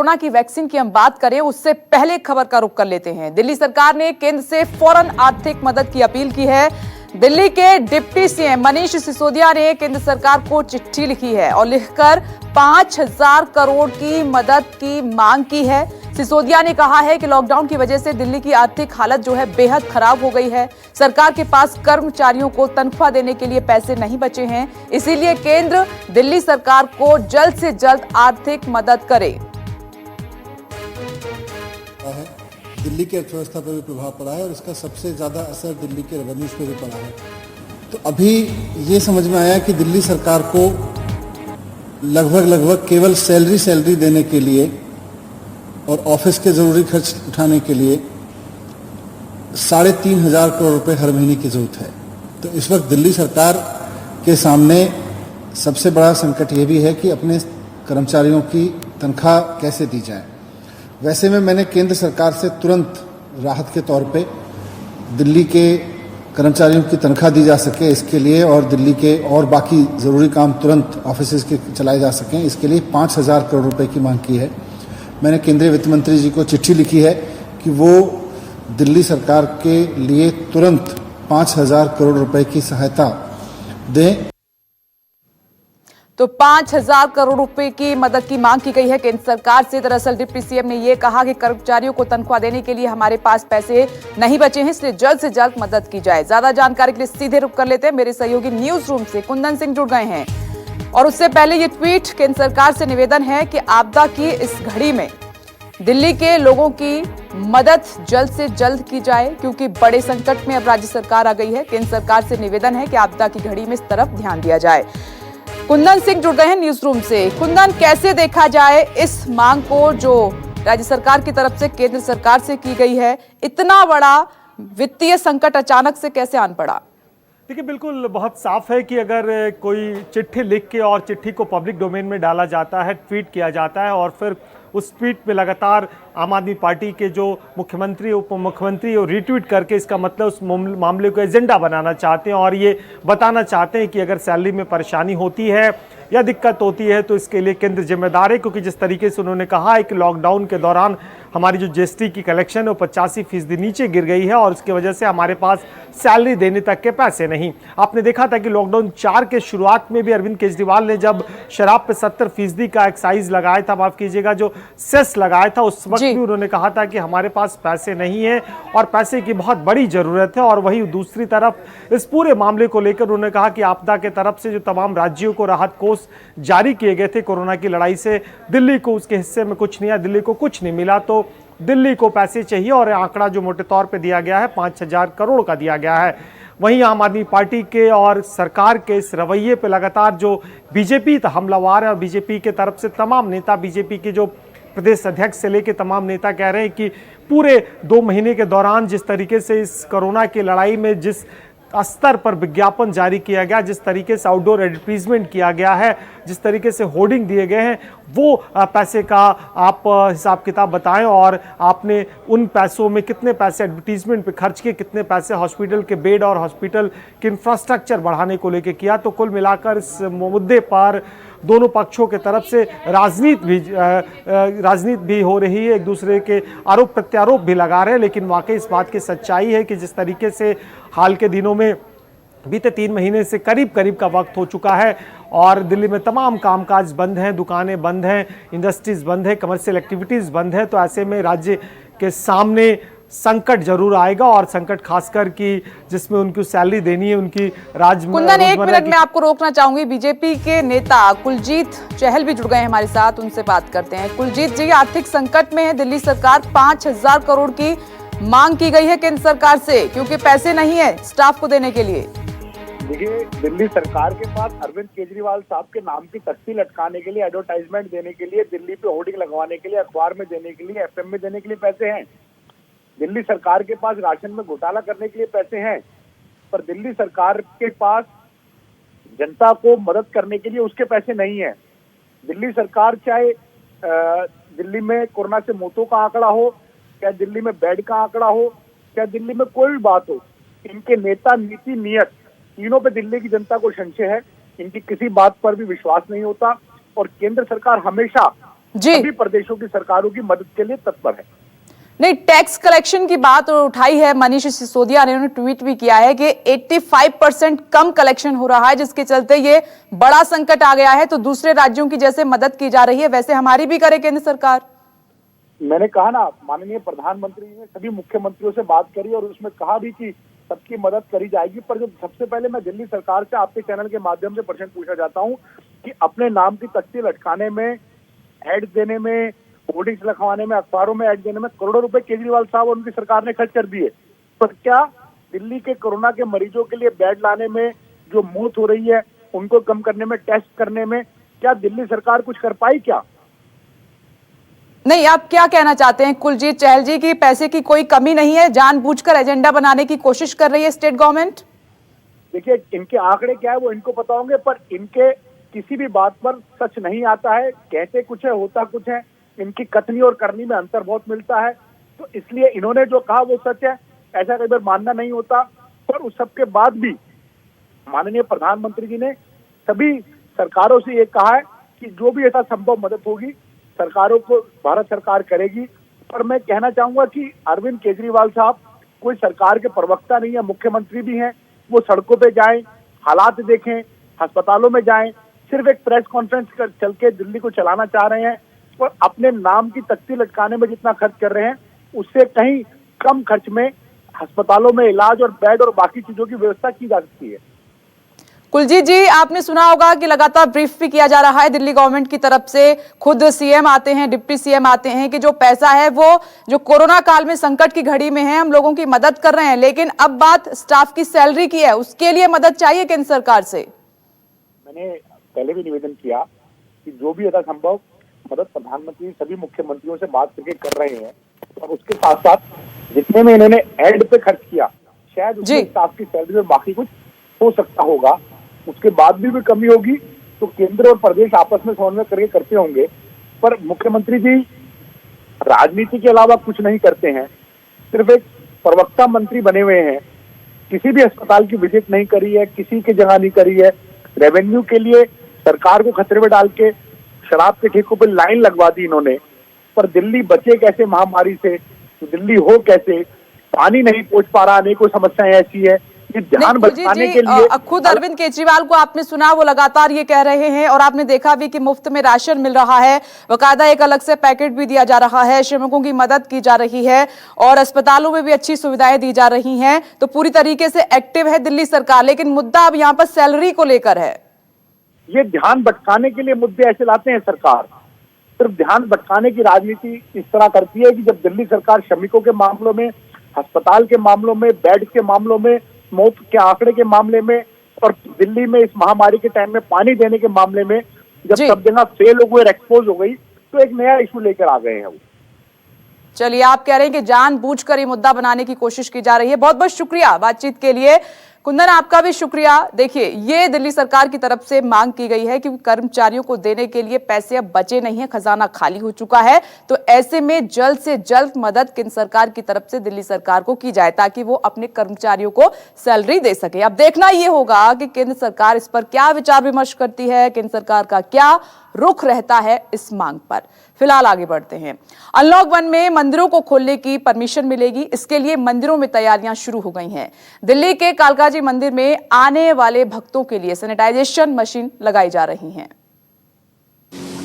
Corona की vaccine की हम बात करें उससे पहले खबर का रुख कर लेते हैं। दिल्ली सरकार ने केंद्र से फौरन आर्थिक मदद की अपील की है। दिल्ली के डिप्टी सीएम मनीष सिसोदिया ने केंद्र सरकार को चिट्ठी लिखी है और लिखकर 5,000 करोड़ की मदद की मांग की है। सिसोदिया ने कहा है कि लॉकडाउन की वजह से दिल्ली की आर्थिक हालत जो है बेहद खराब हो गई है। सरकार के पास कर्मचारियों को तनख्वाह देने के लिए पैसे नहीं बचे हैं, इसीलिए केंद्र दिल्ली सरकार को जल्द से जल्द आर्थिक मदद करे। दिल्ली की अर्थव्यवस्था पर भी प्रभाव पड़ा है और इसका सबसे ज़्यादा असर दिल्ली के रेवेन्यूज पे भी पड़ा है। तो अभी ये समझ में आया कि दिल्ली सरकार को लगभग केवल सैलरी देने के लिए और ऑफिस के ज़रूरी खर्च उठाने के लिए 3,500 करोड़ रुपए हर महीने की ज़रूरत है। तो इस वक्त दिल्ली सरकार के सामने सबसे बड़ा संकट ये भी है कि अपने कर्मचारियों की तनख्वाह कैसे दी जाए। वैसे में मैंने केंद्र सरकार से तुरंत राहत के तौर पे दिल्ली के कर्मचारियों की तनख्वाह दी जा सके इसके लिए और दिल्ली के और बाकी ज़रूरी काम तुरंत ऑफिस के चलाए जा सकें, इसके लिए 5,000 करोड़ रुपए की मांग की है। मैंने केंद्रीय वित्त मंत्री जी को चिट्ठी लिखी है कि वो दिल्ली सरकार के लिए तुरंत 5,000 करोड़ रुपए की सहायता दें। तो 5,000 करोड़ रुपए की मदद की मांग की गई है केंद्र सरकार से। दरअसल डिप्टी सीएम ने यह कहा कि कर्मचारियों को तनख्वाह देने के लिए हमारे पास पैसे नहीं बचे हैं, इसलिए जल्द से जल्द मदद की जाए। ज्यादा जानकारी के लिए सीधे रुख कर लेते हैं। मेरे सहयोगी न्यूज रूम से कुंदन सिंह जुड़ गए हैं और उससे पहले ये ट्वीट, केंद्र सरकार से निवेदन है कि आपदा की इस घड़ी में दिल्ली के लोगों की मदद जल्द से जल्द की जाए, क्योंकि बड़े संकट में अब राज्य सरकार आ गई है। केंद्र सरकार से निवेदन है कि आपदा की घड़ी में इस तरफ ध्यान दिया जाए। कुंदन सिंह जुड़ गए हैं न्यूज रूम से। कुंदन, कैसे देखा जाए इस मांग को जो राज्य सरकार की तरफ से केंद्र सरकार से की गई है? इतना बड़ा वित्तीय संकट अचानक से कैसे आन पड़ा? देखिए, बिल्कुल बहुत साफ है कि अगर कोई चिट्ठी लिख के और चिट्ठी को पब्लिक डोमेन में डाला जाता है, ट्वीट किया जाता है और फिर उस ट्वीट में लगातार आम आदमी पार्टी के जो मुख्यमंत्री उप मुख्यमंत्री और रीट्वीट करके इसका मतलब उस मामले को एजेंडा बनाना चाहते हैं और ये बताना चाहते हैं कि अगर सैलरी में परेशानी होती है या दिक्कत होती है तो इसके लिए केंद्र जिम्मेदार है। क्योंकि जिस तरीके से उन्होंने कहा है कि लॉकडाउन के दौरान हमारी जो जीएसटी की कलेक्शन है वो 85% नीचे गिर गई है और उसकी वजह से हमारे पास सैलरी देने तक के पैसे नहीं। आपने देखा था कि लॉकडाउन 4 के शुरुआत में भी अरविंद केजरीवाल ने जब शराब पे 70% का एक्साइज लगाया था, माफ कीजिएगा, जो सेस लगाया था, उस वक्त भी उन्होंने कहा था कि हमारे पास पैसे नहीं है और पैसे की बहुत बड़ी जरूरत है। और वहीं दूसरी तरफ इस पूरे मामले को लेकर उन्होंने कहा कि आपदा के तरफ से जो तमाम राज्यों को राहत कोष जारी किए गए थे कोरोना की लड़ाई से, दिल्ली को उसके हिस्से में कुछ नहीं आया, दिल्ली को कुछ नहीं मिला, तो दिल्ली को पैसे चाहिए और आंकड़ा जो मोटे तौर पे दिया गया है 5,000 करोड़ का दिया गया है। वहीं आम आदमी पार्टी के और सरकार के इस रवैये पे लगातार जो बीजेपी हमलावर है और बीजेपी के तरफ से तमाम नेता, बीजेपी के जो प्रदेश अध्यक्ष से लेकर तमाम नेता कह रहे हैं कि पूरे 2 महीने के दौरान जिस तरीके से इस कोरोना की लड़ाई में जिस स्तर पर विज्ञापन जारी किया गया, जिस तरीके से आउटडोर एडवर्टीजमेंट किया गया है, जिस तरीके से होर्डिंग दिए गए हैं, वो पैसे का आप हिसाब किताब बताएं और आपने उन पैसों में कितने पैसे एडवर्टीजमेंट पे खर्च किए, कितने पैसे हॉस्पिटल के बेड और हॉस्पिटल के इंफ्रास्ट्रक्चर बढ़ाने को लेकर किया। तो कुल मिलाकर इस मुद्दे पर दोनों पक्षों के तरफ से राजनीति भी हो रही है, एक दूसरे के आरोप प्रत्यारोप भी लगा रहे हैं। लेकिन वाकई इस बात की सच्चाई है कि जिस तरीके से हाल के दिनों में बीते 3 महीने से करीब का वक्त हो चुका है और दिल्ली में तमाम कामकाज बंद हैं, दुकानें बंद हैं, इंडस्ट्रीज बंद है, कमर्शियल एक्टिविटीज बंद है, तो ऐसे में राज्य के सामने संकट जरूर आएगा और संकट खासकर कि जिसमें उनकी सैलरी देनी है, उनकी कुंदन, 1 मिनट में आपको रोकना चाहूंगी। बीजेपी के नेता कुलजीत चहल भी जुड़ गए हैं हमारे साथ, उनसे बात करते हैं। कुलजीत जी, आर्थिक संकट में है दिल्ली सरकार, 5,000 करोड़ की मांग की गई है केंद्र सरकार से क्योंकि पैसे नहीं है स्टाफ को देने के लिए। देखिए, दिल्ली सरकार के पास अरविंद केजरीवाल साहब के नाम की तख्ती लटकाने के लिए, एडवर्टाइजमेंट देने के लिए, दिल्ली पे होर्डिंग लगवाने के लिए, अखबार में देने के लिए, एफएम में देने के लिए पैसे हैं। दिल्ली सरकार के पास राशन में घोटाला करने के लिए पैसे हैं, पर दिल्ली सरकार के पास जनता को मदद करने के लिए उसके पैसे नहीं है। दिल्ली सरकार चाहे दिल्ली में कोरोना से मौतों का आंकड़ा हो, चाहे दिल्ली में बेड का आंकड़ा हो, चाहे दिल्ली में कोई भी बात हो, इनके नेता, नीति, नियत तीनों पे दिल्ली की जनता को संशय है। इनकी किसी बात पर भी विश्वास नहीं होता और केंद्र सरकार हमेशा जी। सभी प्रदेशों की सरकारों की मदद के लिए तत्पर है। नहीं, टैक्स कलेक्शन की बात उठाई है मनीष सिसोदिया ने, उन्होंने ट्वीट भी किया है कि 85% कम कलेक्शन हो रहा है, जिसके चलते ये बड़ा संकट आ गया है। तो दूसरे राज्यों की जैसे मदद की जा रही है वैसे हमारी भी करे केंद्र सरकार। मैंने कहा ना, माननीय प्रधानमंत्री ने सभी मुख्यमंत्रियों से बात करी और उसमें कहा भी कि सबकी मदद करी जाएगी। पर जो सबसे पहले मैं दिल्ली सरकार से आपके चैनल के माध्यम से प्रश्न पूछना चाहता हूं कि अपने नाम की तख्ती लटकाने में, एड देने में, होर्डिंग्स लिखवाने में, अखबारों में एड देने में करोड़ों रुपए केजरीवाल साहब और उनकी सरकार ने खर्च कर दिए। पर क्या दिल्ली के कोरोना के मरीजों के लिए बेड लाने में, जो मौत हो रही है उनको कम करने में, टेस्ट करने में, क्या दिल्ली सरकार कुछ कर पाई क्या? नहीं, आप क्या कहना चाहते हैं कुलजीत चहल जी की पैसे की कोई कमी नहीं है, जानबूझकर एजेंडा बनाने की कोशिश कर रही है स्टेट गवर्नमेंट? देखिए, इनके आंकड़े क्या है वो इनको पता होंगे, पर इनके किसी भी बात पर सच नहीं आता है। कहते कुछ है, होता कुछ है। इनकी कथनी और करनी में अंतर बहुत मिलता है। तो इसलिए इन्होंने जो कहा वो सच है, ऐसा कई बार मानना नहीं होता। पर उस सब के बाद भी माननीय प्रधानमंत्री जी ने सभी सरकारों से ये कहा है कि जो भी ऐसा संभव मदद होगी सरकारों को भारत सरकार करेगी। पर मैं कहना चाहूंगा कि अरविंद केजरीवाल साहब कोई सरकार के प्रवक्ता नहीं है, मुख्यमंत्री भी हैं। वो सड़कों पे जाएं, हालात देखें, अस्पतालों में जाएं, सिर्फ एक प्रेस कॉन्फ्रेंस चल के दिल्ली को चलाना चाह रहे हैं और अपने नाम की तख्ती लटकाने में जितना खर्च कर रहे हैं उससे कहीं कम खर्च में अस्पतालों में इलाज और बेड और बाकी चीजों की व्यवस्था की जा सकती है। कुलजीत जी, आपने सुना होगा कि लगातार ब्रीफ भी किया जा रहा है दिल्ली गवर्नमेंट की तरफ से, खुद सीएम आते हैं, डिप्टी सीएम आते हैं कि जो पैसा है वो जो कोरोना काल में संकट की घड़ी में है हम लोगों की मदद कर रहे हैं, लेकिन अब बात स्टाफ की सैलरी की है, उसके लिए मदद चाहिए केंद्र सरकार से। मैंने पहले भी निवेदन किया कि जो भी यथा संभव मदद प्रधानमंत्री सभी मुख्यमंत्रियों से बात करके कर रहे हैं और उसके साथ साथ जितने में इन्होंने एड पे खर्च किया शायद उसमें स्टाफ की सैलरी में बाकी कुछ हो सकता होगा। उसके बाद भी कमी होगी तो केंद्र और प्रदेश आपस में समन्वय करके करते होंगे। पर मुख्यमंत्री जी राजनीति के अलावा कुछ नहीं करते हैं, सिर्फ एक प्रवक्ता मंत्री बने हुए हैं। किसी भी अस्पताल की विजिट नहीं करी है, किसी की जगह नहीं करी है। रेवेन्यू के लिए सरकार को खतरे में डाल के शराब के ठेकों पर लाइन लगवा दी इन्होंने। पर दिल्ली बचे कैसे महामारी से, दिल्ली हो कैसे, पानी नहीं पहुंच पा रहा, अनेकों समस्याएं ऐसी है। ध्यान बचाने के लिए खुद अरविंद केजरीवाल को आपने सुना, वो लगातार ये कह रहे हैं और आपने देखा भी कि मुफ्त में राशन मिल रहा है, बकायदा एक अलग से पैकेट भी दिया जा रहा है, श्रमिकों की मदद की जा रही है और अस्पतालों में भी अच्छी सुविधाएं दी जा रही हैं। तो पूरी तरीके से एक्टिव है दिल्ली सरकार, लेकिन मुद्दा अब यहाँ पर सैलरी को लेकर है। ये ध्यान भटकाने के लिए मुद्दे ऐसे लाते हैं सरकार, सिर्फ ध्यान भटकाने की राजनीति इस तरह करती है कि जब दिल्ली सरकार श्रमिकों के मामलों में, अस्पताल के मामलों में, बेड के मामलों में, मौत के आंकड़े के मामले में और दिल्ली में इस महामारी के टाइम में पानी देने के मामले में जब सब जगह फेल हो गई, एक्सपोज हो गई, तो एक नया इशू लेकर आ गए हैं वो। चलिए, आप कह रहे हैं कि जानबूझकर ये मुद्दा बनाने की कोशिश की जा रही है। बहुत बहुत शुक्रिया बातचीत के लिए। कुंदन, आपका भी शुक्रिया। देखिए, ये दिल्ली सरकार की तरफ से मांग की गई है क्योंकि कर्मचारियों को देने के लिए पैसे अब बचे नहीं है, खजाना खाली हो चुका है। तो ऐसे में जल्द से जल्द मदद केंद्र सरकार की तरफ से दिल्ली सरकार को की जाए ताकि वो अपने कर्मचारियों को सैलरी दे सके। अब देखना ये होगा कि केंद्र सरकार इस पर क्या विचार विमर्श करती है, केंद्र सरकार का क्या रुख रहता है इस मांग पर। फिलहाल आगे बढ़ते हैं। अनलॉक 1 में मंदिरों को खोलने की परमिशन मिलेगी, इसके लिए मंदिरों में तैयारियां शुरू हो गई हैं। दिल्ली के कालकाजी मंदिर में आने वाले भक्तों के लिए सैनिटाइजेशन मशीन लगाई जा रही हैं।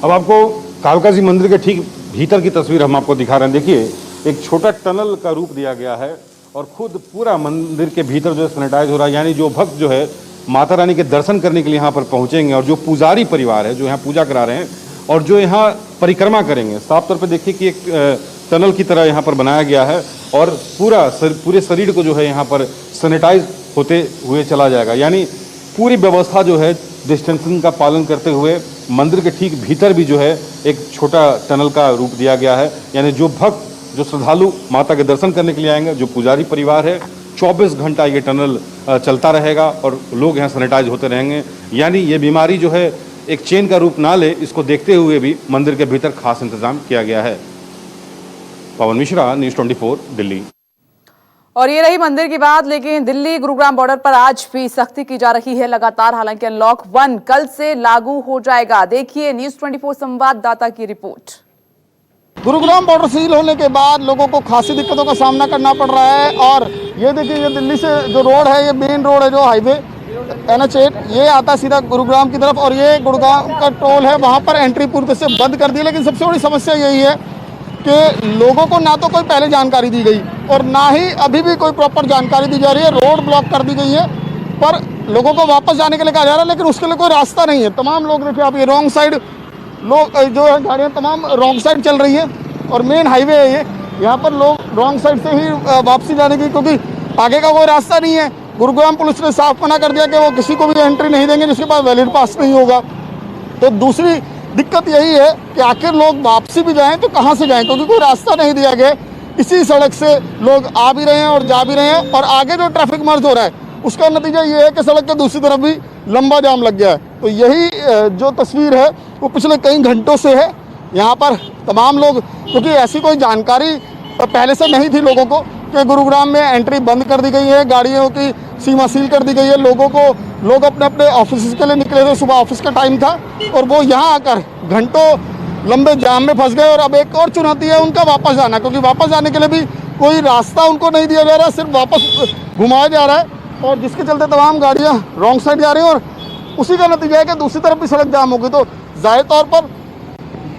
अब आपको कालकाजी मंदिर के ठीक भीतर की तस्वीर हम आपको दिखा रहे हैं। देखिए, एक छोटा टनल का रूप दिया गया है और खुद पूरा मंदिर के भीतर जो है सैनिटाइज हो रहा है। यानी जो भक्त जो है माता रानी के दर्शन करने के लिए यहाँ पर पहुँचेंगे और जो पुजारी परिवार है जो यहाँ पूजा करा रहे हैं और जो यहाँ परिक्रमा करेंगे, साफ तौर पे देखिए कि एक टनल की तरह यहाँ पर बनाया गया है और पूरे शरीर को जो है यहाँ पर सैनिटाइज होते हुए चला जाएगा। यानी पूरी व्यवस्था जो है डिस्टेंसिंग का पालन करते हुए मंदिर के ठीक भीतर भी जो है एक छोटा टनल का रूप दिया गया है। यानी जो भक्त, जो श्रद्धालु माता के दर्शन करने के लिए आएंगे, जो पुजारी परिवार है, 24 घंटा ये टनल चलता रहेगा और लोग यहाँ सैनिटाइज होते रहेंगे। यानी ये बीमारी जो है एक चेन का रूप ना ले, इसको देखते हुए भी मंदिर के भीतर खास इंतजाम किया गया है। पवन मिश्रा, न्यूज़ 24, दिल्ली। और ये रही मंदिर की बात, लेकिन दिल्ली गुरुग्राम बॉर्डर पर आज भी सख्ती की जा रही है लगातार। हालांकि अनलॉक 1 कल से लागू हो जाएगा। देखिए न्यूज़ 24 संवाददाता की रिपोर्ट। गुरुग्राम बॉर्डर सील होने के बाद लोगों को खासी दिक्कतों का सामना करना पड़ रहा है। और ये देखिए, ये दिल्ली से जो रोड है, ये मेन रोड है, जो हाईवे NH8, ये आता है सीधा गुरुग्राम की तरफ, और ये गुरुग्राम का टोल है, वहाँ पर एंट्री पूरी तरह से बंद कर दी। लेकिन सबसे बड़ी समस्या यही है कि लोगों को ना तो कोई पहले जानकारी दी गई और ना ही अभी भी कोई प्रॉपर जानकारी दी जा रही है। रोड ब्लॉक कर दी गई है, पर लोगों को वापस जाने के लिए कहा जा रहा है, लेकिन उसके लिए कोई रास्ता नहीं है। तमाम लोग देखिए, आप ये रॉन्ग साइड लोग जो है, गाड़ियाँ तमाम रॉन्ग साइड चल रही है, और मेन हाईवे है ये, यहाँ पर लोग रॉन्ग साइड से ही वापसी जाने की, क्योंकि आगे का कोई रास्ता नहीं है। गुरुग्राम पुलिस ने साफ मना कर दिया कि वो किसी को भी एंट्री नहीं देंगे जिसके पास वैलिड पास नहीं होगा। तो दूसरी दिक्कत यही है कि आखिर लोग वापसी भी जाएं तो कहाँ से जाएं, क्योंकि कोई रास्ता नहीं दिया गया। इसी सड़क से लोग आ भी रहे हैं और जा भी रहे हैं, और आगे जो ट्रैफिक मर्ज हो रहा है उसका नतीजा ये है कि सड़क के दूसरी तरफ भी लंबा जाम लग गया है। तो यही जो तस्वीर है वो पिछले कई घंटों से है। यहाँ पर तमाम लोग, क्योंकि ऐसी कोई जानकारी पहले से नहीं थी लोगों को कि गुरुग्राम में एंट्री बंद कर दी गई है, गाड़ियों की सीमा सील कर दी गई है, लोग अपने अपने ऑफिस के लिए निकले थे, सुबह ऑफिस का टाइम था, और वो यहाँ आकर घंटों लंबे जाम में फंस गए। और अब एक और चुनौती है उनका वापस जाना, क्योंकि वापस जाने के लिए भी कोई रास्ता उनको नहीं दिया जा रहा, सिर्फ वापस घुमाया जा रहा है, और जिसके चलते तमाम गाड़ियाँ रॉन्ग साइड जा रही हैं, और उसी का नतीजा है कि दूसरी तरफ भी सड़क जाम होगी। तो जाहिर तौर पर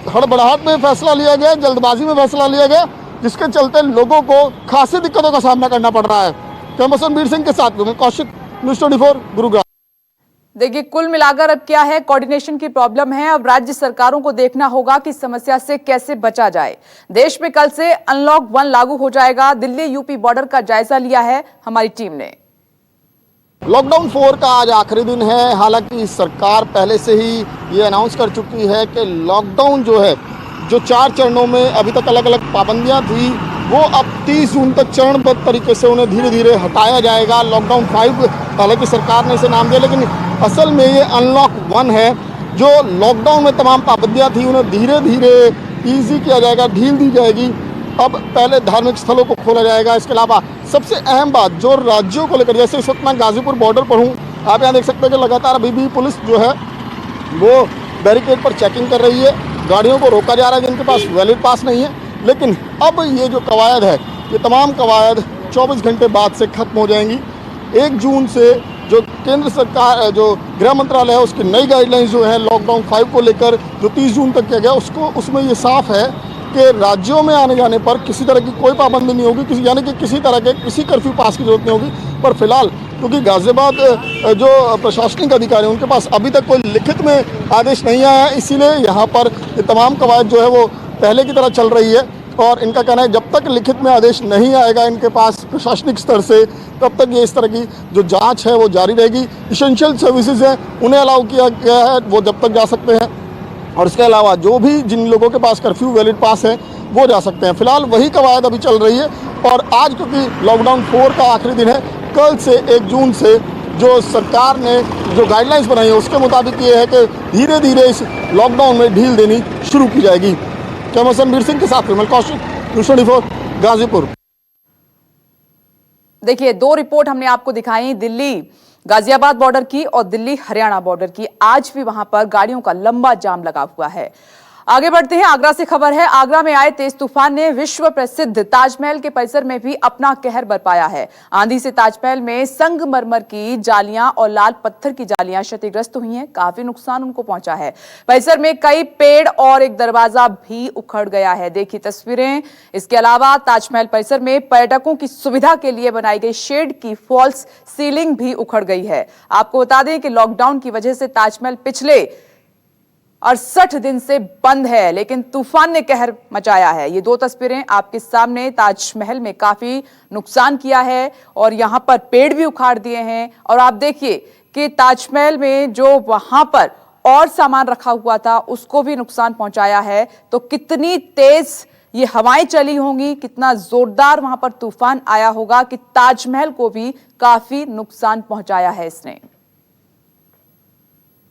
हड़बड़ाहट में फैसला लिया गया, जल्दबाजी में फैसला लिया गया, जिसके चलते लोगों को खासी दिक्कतों का सामना करना पड़ रहा है। कैमरा रणबीर सिंह के साथ में कौशिक, न्यूज़ 24 गुरुग्राम। देखिए, कुल मिलाकर अब क्या है, कोऑर्डिनेशन की प्रॉब्लम है। अब राज्य सरकारों को देखना होगा कि इस समस्या से कैसे बचा जाए। देश में कल से अनलॉक 1 लागू हो जाएगा। दिल्ली यूपी बॉर्डर का जायजा लिया है हमारी टीम ने। लॉकडाउन 4 का आज आखिरी दिन है। हालांकि सरकार पहले से ही ये अनाउंस कर चुकी है कि लॉकडाउन जो है, जो 4 चरणों में अभी तक अलग अलग पाबंदियां थी, वो अब 30 जून तक चरणबद्ध तरीके से उन्हें धीरे धीरे हटाया जाएगा। लॉकडाउन 5 हालांकि सरकार ने इसे नाम दिया, लेकिन असल में ये अनलॉक 1 है। जो लॉकडाउन में तमाम पाबंदियां थी उन्हें धीरे धीरे ईजी किया जाएगा, ढील दी जाएगी। अब पहले धार्मिक स्थलों को खोला जाएगा। इसके अलावा सबसे अहम बात जो राज्यों को लेकर, जैसे इस वक्त मैं गाजीपुर बॉर्डर पर हूँ, आप यहाँ देख सकते हैं कि लगातार अभी भी पुलिस जो है वो बैरिकेड पर चेकिंग कर रही है। गाड़ियों को रोका जा रहा है जिनके पास वैलिड पास नहीं है। लेकिन अब ये जो कवायद है, ये तमाम कवायद 24 घंटे बाद से खत्म हो जाएंगी। 1 जून से जो केंद्र सरकार, जो गृह मंत्रालय है, उसकी नई गाइडलाइंस जो है लॉकडाउन 5 को लेकर, जो 30 जून तक किया गया, उसमें ये साफ है कि राज्यों में आने जाने पर किसी तरह की कोई पाबंदी नहीं होगी, यानी कि किसी तरह के किसी कर्फ्यू पास की जरूरत नहीं होगी। पर फिलहाल क्योंकि गाजियाबाद जो प्रशासनिक अधिकारी हैं उनके पास अभी तक कोई लिखित में आदेश नहीं आया है, इसीलिए यहाँ पर ये तमाम कवायद जो है वो पहले की तरह चल रही है। और इनका कहना है जब तक लिखित में आदेश नहीं आएगा इनके पास प्रशासनिक स्तर से, तब तक ये इस तरह की जो जांच है वो जारी रहेगी। इसेंशियल सर्विसेज हैं उन्हें अलाउ किया गया है, वो जब तक जा सकते हैं, और इसके अलावा जो भी जिन लोगों के पास कर्फ्यू वैलिड पास है वो जा सकते हैं। फिलहाल वही कवायद अभी चल रही है। और आज क्योंकि लॉकडाउन 4 का आखिरी दिन है, कल से 1 जून से जो सरकार ने जो गाइडलाइंस बनाई है उसके मुताबिक ये है कि धीरे धीरे इस लॉकडाउन में ढील देनी शुरू की जाएगी। कैमरा रणबीर सिंह के साथ में कौशिक, न्यूज़ 24 गाजीपुर। देखिए, 2 रिपोर्ट हमने आपको दिखाई, दिल्ली गाजियाबाद बॉर्डर की और दिल्ली हरियाणा बॉर्डर की। आज भी वहां पर गाड़ियों का लंबा जाम लगा हुआ है। आगे बढ़ते हैं, आगरा से खबर है। आगरा में आए तेज तूफान ने विश्व प्रसिद्ध ताजमहल के परिसर में भी अपना कहर बरपाया है। आंधी से ताजमहल में संगमरमर की जालियां और लाल पत्थर की जालियां क्षतिग्रस्त हुई हैं, काफी नुकसान उनको पहुंचा है। परिसर में कई पेड़ और एक दरवाजा भी उखड़ गया है, देखिए तस्वीरें। इसके अलावा ताजमहल परिसर में पर्यटकों की सुविधा के लिए बनाई गई शेड की फॉल्स सीलिंग भी उखड़ गई है। आपको बता दें कि लॉकडाउन की वजह से ताजमहल पिछले 68 दिन से बंद है, लेकिन तूफान ने कहर मचाया है। ये 2 तस्वीरें आपके सामने। ताजमहल में काफी नुकसान किया है और यहां पर पेड़ भी उखाड़ दिए हैं। और आप देखिए कि ताजमहल में जो वहां पर और सामान रखा हुआ था उसको भी नुकसान पहुंचाया है। तो कितनी तेज ये हवाएं चली होंगी, कितना जोरदार वहां पर तूफान आया होगा कि ताजमहल को भी काफी नुकसान पहुंचाया है इसने।